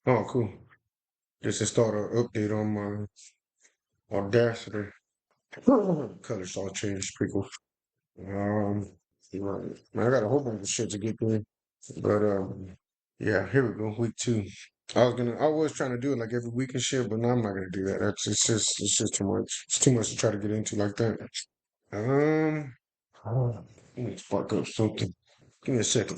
Oh, cool. Just installed an update on my Audacity. Colors all changed. Pretty cool. Um, right. Man, I got a whole bunch of shit to get through. But yeah, here we go. Week two. I was trying to do it like every week and shit, but no, I'm not gonna do that. It's just too much. It's too much to try to get into like that. Um, let me spark up something. Give me a second.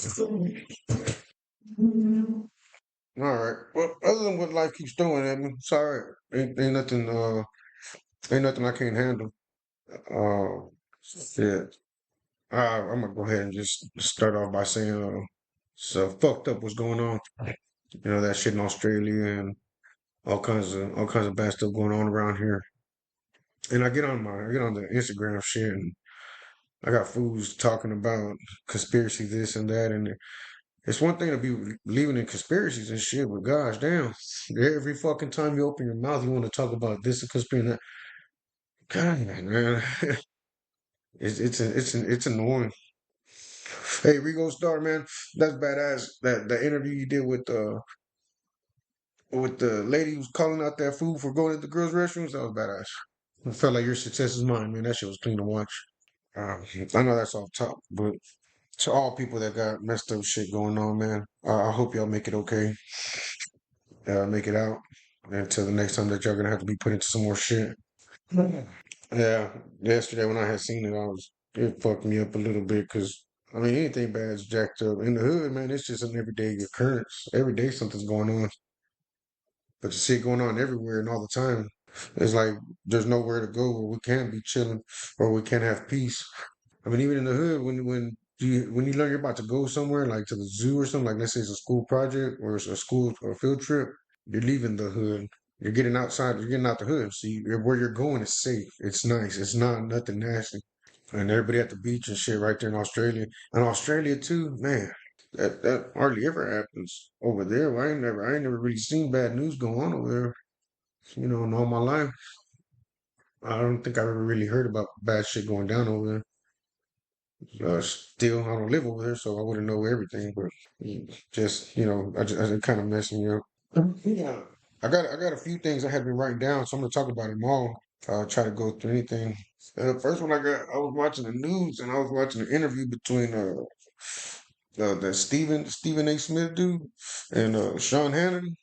All right. Well, other than what life keeps throwing at me, it's all right. Ain't nothing. Ain't nothing I can't handle. Uh, yeah. I'm gonna go ahead and just start off by saying, so fucked up what's going on. You know that shit in Australia and all kinds of bad stuff going on around here. And I get on the Instagram shit and I got fools talking about conspiracy this and that, and it's one thing to be believing in conspiracies and shit, but gosh damn, every fucking time you open your mouth, you want to talk about this and conspiracy. God, man, it's annoying. Hey, Rigo Star, man, that's badass. That interview you did with the lady who's calling out that food for going to the girls' restrooms, that was badass. I felt like your success is mine, man. That shit was clean to watch. I know that's off top, but to all people that got messed up shit going on, man, I hope y'all make it okay. Make it out until the next time that y'all gonna have to be put into some more shit. Yeah, yesterday when I had seen it, it fucked me up a little bit because I mean anything bad is jacked up in the hood, man. It's just an everyday occurrence. Every day something's going on, but you see it going on everywhere and all the time. It's like there's nowhere to go where we can't be chilling or we can't have peace. I mean, even in the hood, when you learn you're about to go somewhere like to the zoo or something, like let's say it's a school project or it's a school or a field trip, you're leaving the hood. You're getting outside. You're getting out the hood. So where you're going is safe. It's nice. It's not nothing nasty. And everybody at the beach and shit right there in Australia. And Australia too, man. That hardly ever happens over there. I ain't never really seen bad news go on over there. In all my life, I don't think I've ever really heard about bad shit going down over there. Still, I don't live over there, so I wouldn't know everything. But just it kind of messed me up. Yeah, I got a few things I had been writing down, so I'm gonna talk about them all. Try to go through anything. First one I was watching the news and I was watching an interview between that Stephen A. Smith dude and Sean Hannity,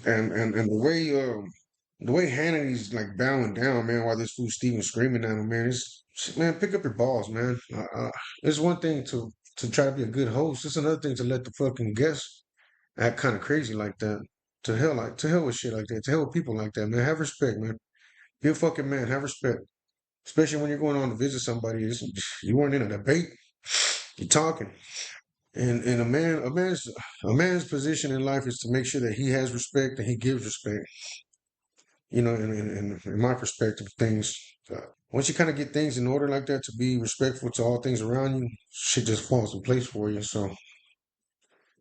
and the way Hannity's like bowing down, man, while this fool Steven screaming at him, man, man, pick up your balls, man. It's one thing to try to be a good host. It's another thing to let the fucking guests act kind of crazy like that. To hell with shit like that. To hell with people like that, man. Have respect, man. Be a fucking man. Have respect, especially when you're going on to visit somebody. You weren't in a debate. You're talking. And a man's position in life is to make sure that he has respect and he gives respect. In my perspective of things, once you kind of get things in order like that, to be respectful to all things around you, shit just falls in place for you. So,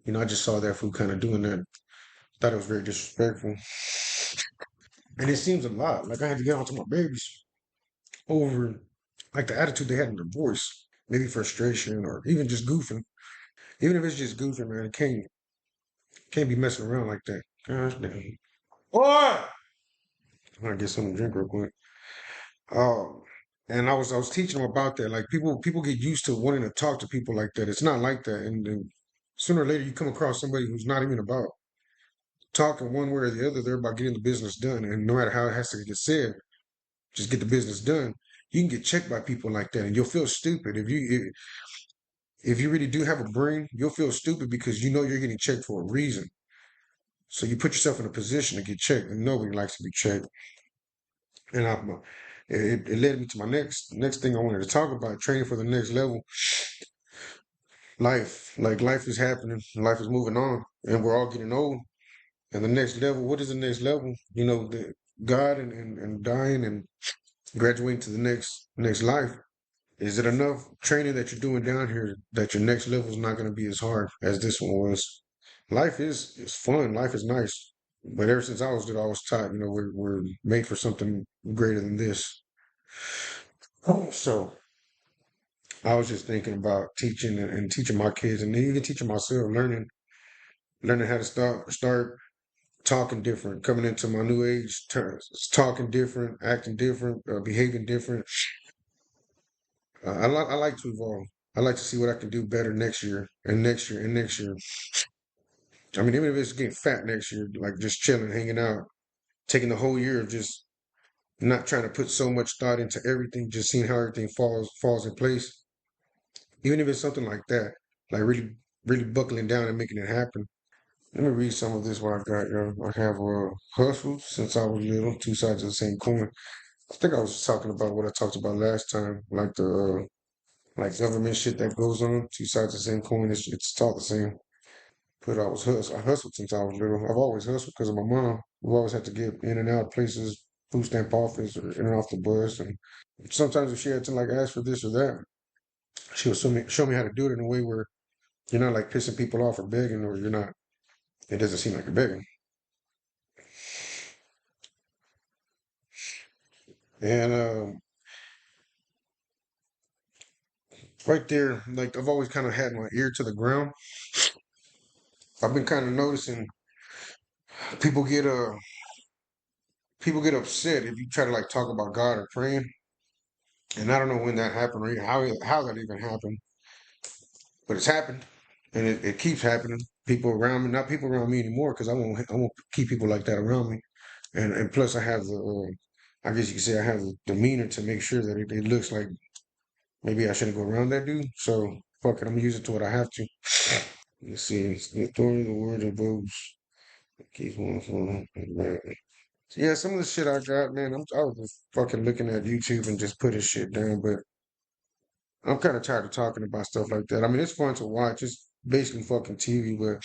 I just saw that food kind of doing that. Thought it was very disrespectful, and it seems a lot. Like I had to get onto my babies over like the attitude they had in their voice, maybe frustration or even just goofing. Even if it's just goofing, man, it can't be messing around like that. Gosh damn. What? I'm gonna get something to drink real quick. Um, and I was teaching them about that. Like people get used to wanting to talk to people like that. It's not like that. And then sooner or later you come across somebody who's not even about talking one way or the other. They're about getting the business done. And no matter how it has to get said, just get the business done. You can get checked by people like that, and you'll feel stupid if you really do have a brain. You'll feel stupid because you know you're getting checked for a reason. So you put yourself in a position to get checked, and nobody likes to be checked. And it led me to my next thing I wanted to talk about: training for the next level. Life, like life is happening, life is moving on, and we're all getting old. And the next level, what is the next level? The God and dying and graduating to the next life. Is it enough training that you're doing down here that your next level is not going to be as hard as this one was? Life is fun. Life is nice. But ever since I was little, I was taught, we're made for something greater than this. So I was just thinking about teaching and teaching my kids and even teaching myself, learning learning how to start talking different, coming into my new age, talking different, acting different, behaving different. I like to evolve. I like to see what I can do better next year and next year and next year. I mean, even if it's getting fat next year, like just chilling, hanging out, taking the whole year of just not trying to put so much thought into everything, just seeing how everything falls in place. Even if it's something like that, like really buckling down and making it happen. Let me read some of this what I got, yo. I have hustled since I was little, two sides of the same coin. I think I was talking about what I talked about last time, like the like government shit that goes on, two sides of the same coin. It's taught the same. But I hustled since I was little. I've always hustled because of my mom. We always had to get in and out of places, food stamp office or in and off the bus. And sometimes if she had to like ask for this or that, she would show me how to do it in a way where you're not like pissing people off or begging, or you're not. It doesn't seem like you're begging. And right there, like I've always kind of had my ear to the ground. I've been kind of noticing people get uh people get upset if you try to like talk about God or praying. And I don't know when that happened or how that even happened, but it's happened, and it keeps happening. People around me, not people around me anymore, because I won't keep people like that around me. And plus, I have I guess you could say I have the demeanor to make sure that it looks like maybe I shouldn't go around that dude. So fuck it, I'm gonna use it to what I have to. Let's see, the authority of the word of boast keeps one from. Yeah, some of the shit I got, man, I was just fucking looking at YouTube and just putting shit down, but I'm kind of tired of talking about stuff like that. I mean, it's fun to watch. It's basically fucking TV, but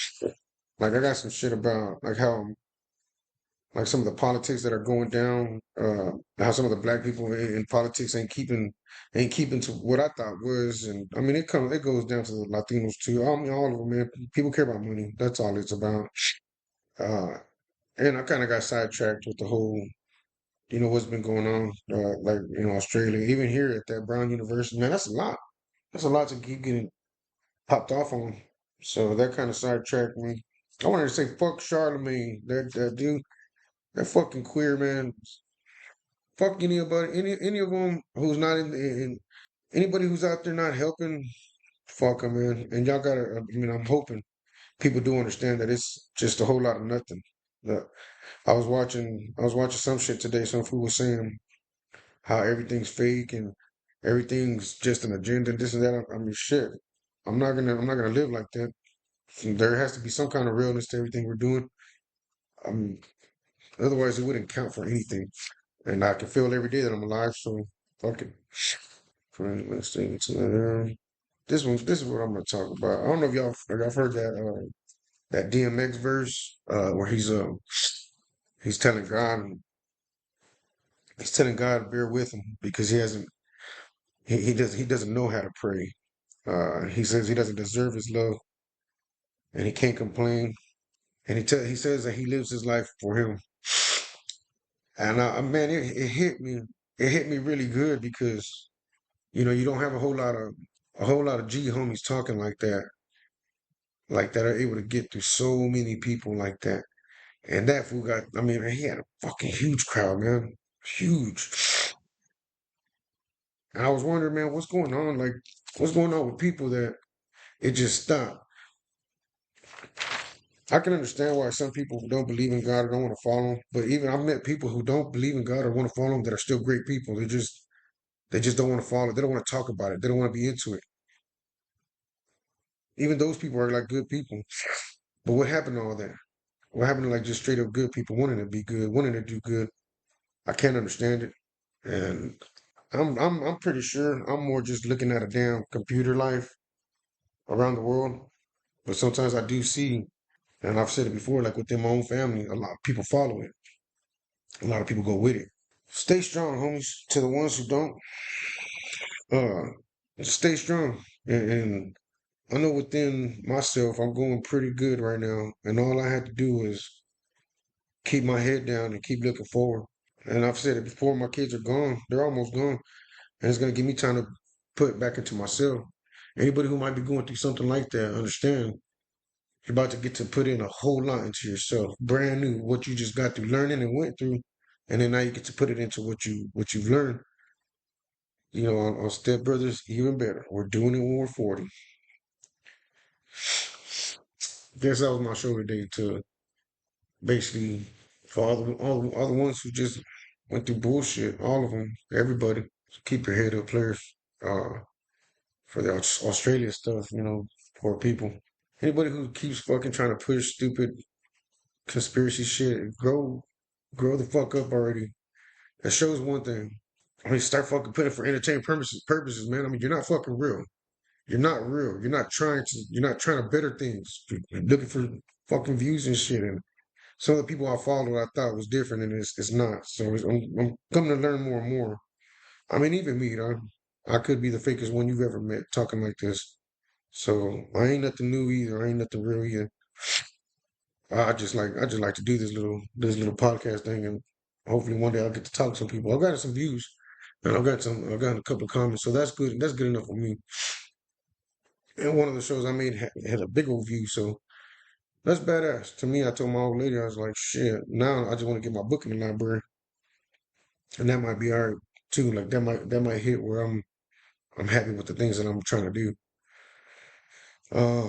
like I got some shit about like how like some of the politics that are going down, how some of the black people in politics ain't keeping to what I thought was, and I mean it goes down to the Latinos too. I mean all of them, man. People care about money. That's all it's about. Uh, and I kind of got sidetracked with the whole, what's been going on, like Australia, even here at that Brown University. Man, that's a lot. That's a lot to keep getting popped off on. So that kind of sidetracked me. I wanted to say fuck Charlemagne, that dude, that fucking queer man. Fuck anybody, any of them who's not in anybody who's out there not helping. Fuck them, man. And y'all gotta. I mean, I'm hoping people do understand that it's just a whole lot of nothing. Look, I was watching some shit today. Some fool was saying how everything's fake and everything's just an agenda, this and that. I mean, shit. I'm not gonna live like that. There has to be some kind of realness to everything we're doing. Um, Otherwise, it wouldn't count for anything. And I can feel every day that I'm alive. So fuck it. Friends, listening to this is what I'm gonna talk about. I don't know if y'all heard that DMX verse where he's telling God to bear with him because he doesn't know how to pray. He says he doesn't deserve his love and he can't complain. And he says that he lives his life for him. And man, it hit me. It hit me really good because you don't have a whole lot of G homies talking like that are able to get through so many people like that. And that fool got, I mean, he had a fucking huge crowd, man, huge. And I was wondering, man, what's going on? Like, what's going on with people that it just stopped? I can understand why some people who don't believe in God or don't want to follow him, but even I've met people who don't believe in God or want to follow him that are still great people. They just don't want to follow it. They don't want to talk about it. They don't want to be into it. Even those people are like good people. But what happened to all that? What happened to like just straight up good people wanting to be good, wanting to do good? I can't understand it. And I'm pretty sure I'm more just looking at a damn computer life around the world. But sometimes I do see, and I've said it before, like within my own family, a lot of people follow it. A lot of people go with it. Stay strong, homies. To the ones who don't, uh, stay strong. And I know within myself, I'm going pretty good right now. And all I had to do is keep my head down and keep looking forward. And I've said it before, my kids are gone. They're almost gone. And it's going to give me time to put back into myself. Anybody who might be going through something like that, understand. You're about to get to put in a whole lot into yourself, brand new, what you just got through learning and went through, and then now you get to put it into what you've learned. On Step Brothers, even better. We're doing it when we're 40. Guess that was my show today to basically for all the ones who just went through bullshit, all of them, everybody. Keep your head up, players. Uh, for the Australia stuff, poor people. Anybody who keeps fucking trying to push stupid conspiracy shit, grow the fuck up already. That shows one thing. I mean, start fucking putting it for entertainment purposes, man. I mean, you're not fucking real. You're not real. You're not trying to better things. You're looking for fucking views and shit. And some of the people I followed, I thought was different, and it's not. So I'm coming to learn more and more. I mean, even me, I could be the fakest one you've ever met talking like this. So I ain't nothing new either. I ain't nothing real either. I just like to do this little podcast thing, and hopefully one day I'll get to talk to some people. I've got some views, and I've got a couple of comments, so that's good. That's good enough for me. And one of the shows I made had a big old view, so that's badass. To me, I told my old lady, I was like, shit. Now I just want to get my book in the library, and that might be all right too. Like that might hit where I'm happy with the things that I'm trying to do. Uh,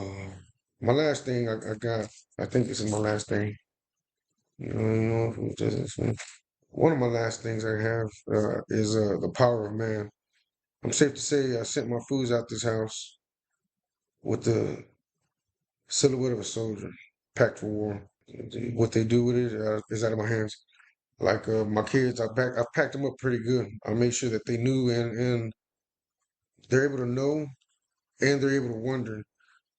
my last thing I got, I think this is my last thing. One of my last things I have is the power of man. I'm safe to say I sent my foods out this house with the silhouette of a soldier, packed for war. What they do with it is out of my hands. Like my kids, I packed them up pretty good. I made sure that they knew and they're able to know and they're able to wonder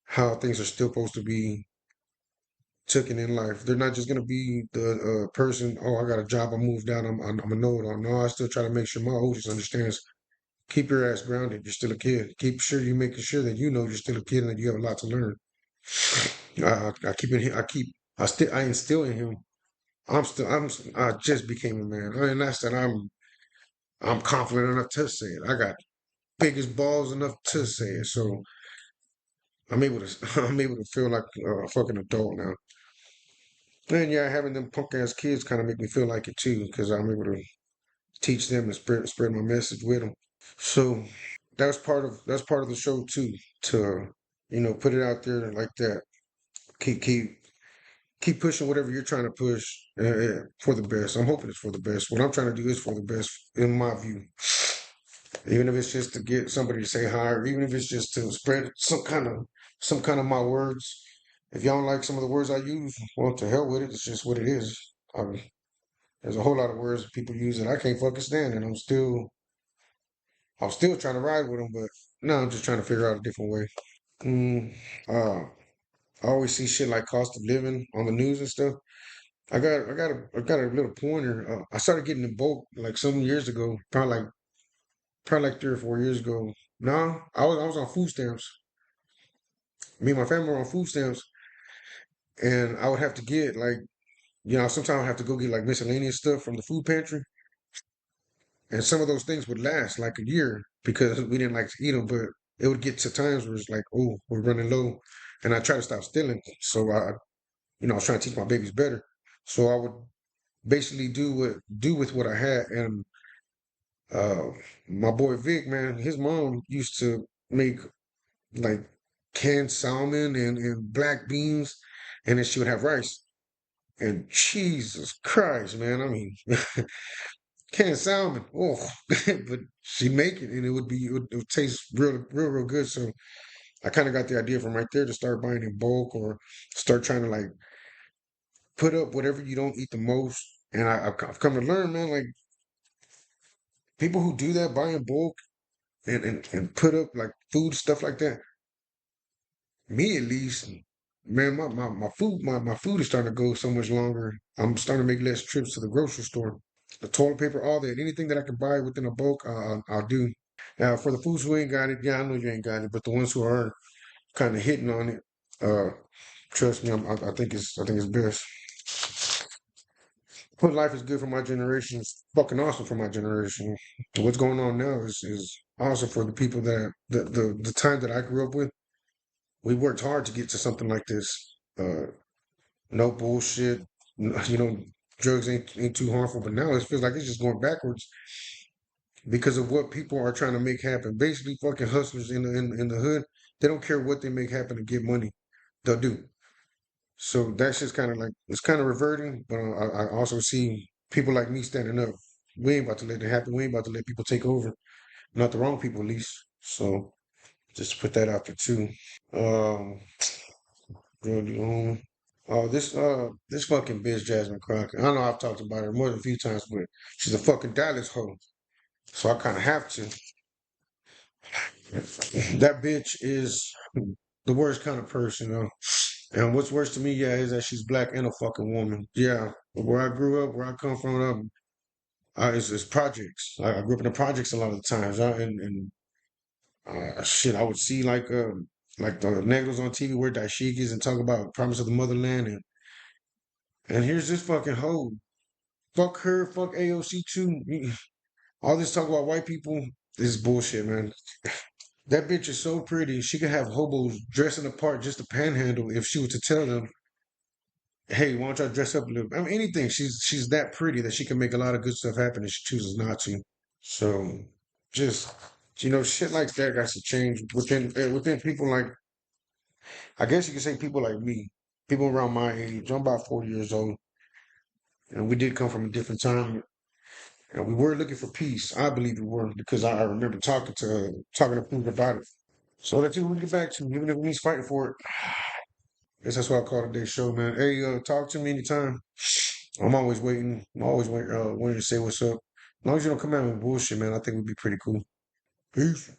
how things are still supposed to be taken in life. They're not just gonna be the person. Oh, I got a job. I moved out. I'm a know-it-all. No, I still try to make sure my oldest understands. Keep your ass grounded. You're still a kid. Keep sure you're making sure that you know you're still a kid and that you have a lot to learn. I keep it. I instill in him. I just became a man. And that's that. I'm confident enough to say it. I got biggest balls enough to say it. So I'm able to. I'm able to feel like a fucking adult now. And yeah, having them punk ass kids kind of make me feel like it too, because I'm able to teach them and spread my message with them. So that's part of the show too, to put it out there like that. Keep pushing whatever you're trying to push for the best. I'm hoping it's for the best. What I'm trying to do is for the best in my view. Even if it's just to get somebody to say hi, or even if it's just to spread some kind of my words. If y'all don't like some of the words I use, well, to hell with it. It's just what it is. There's a whole lot of words that people use that I can't fucking stand, and I'm still trying to ride with them, but now I'm just trying to figure out a different way. Mm, uh, I always see shit like cost of living on the news and stuff. I got a little pointer. I started getting in bulk like some years ago, probably like 3 or 4 years ago. No, I was on food stamps. Me and my family were on food stamps, and I would have to get like sometimes I have to go get like miscellaneous stuff from the food pantry, and some of those things would last like a year because we didn't like to eat them. But it would get to times where it's like, oh, we're running low, and I try to stop stealing. So I was trying to teach my babies better. So I would basically do with what I had, and uh, my boy Vic, man, his mom used to make like canned salmon and black beans, and then she would have rice. And Jesus Christ, man, I mean, canned salmon, oh, but she make it, and it would taste real good. So I kind of got the idea from right there to start buying in bulk or start trying to like put up whatever you don't eat the most. And I've come to learn, man, like people who do that, buy in bulk and put up like food stuff like that. Me at least, man, my food is starting to go so much longer. I'm starting to make less trips to the grocery store. The toilet paper, all that, anything that I can buy within a bulk, I'll do. Now, for the foods who ain't got it, yeah, I know you ain't got it, but the ones who are kind of hitting on it, uh, trust me, I think it's best. What life is good for my generation is fucking awesome for my generation. What's going on now is awesome for the people that the time that I grew up with. We worked hard to get to something like this. Uh, no bullshit. You know, drugs ain't too harmful. But now it feels like it's just going backwards because of what people are trying to make happen. Basically, fucking hustlers in the hood, they don't care what they make happen to get money. They'll do. So that's just kind of like it's kind of reverting. But I also see people like me standing up. We ain't about to let it happen. We ain't about to let people take over. Not the wrong people, at least. So just to put that out there too. Um, really, this fucking bitch Jasmine Crockett. I know I've talked about her more than a few times, but she's a fucking Dallas hoe. So I kind of have to. That bitch is the worst kind of person, though. And what's worse to me, yeah, is that she's black and a fucking woman. Yeah, where I grew up, where I come from, it's projects. I grew up in the projects a lot of the times, and shit, I would see like the negros on TV wear dashikis and talk about promise of the motherland, and here's this fucking hoe. Fuck her, fuck AOC too. All this talk about white people is bullshit, man. That bitch is so pretty. She could have hobos dressing the part just to panhandle if she was to tell them, "Hey, why don't y'all dress up a little?" I mean, anything. She's that pretty that she can make a lot of good stuff happen if she chooses not to. So, just shit like that got to change within people like I guess you could say people like me, people around my age. I'm about 40 years old, and we did come from a different time, and we were looking for peace. I believe we were because I remember talking to people about it. So let's see what we get back to, even if it means fighting for it. Guess that's what I call today's show, man. Hey, talk to me anytime. I'm always waiting. I'm always waiting to say what's up. As long as you don't come out with bullshit, man, I think we'd be pretty cool. Peace.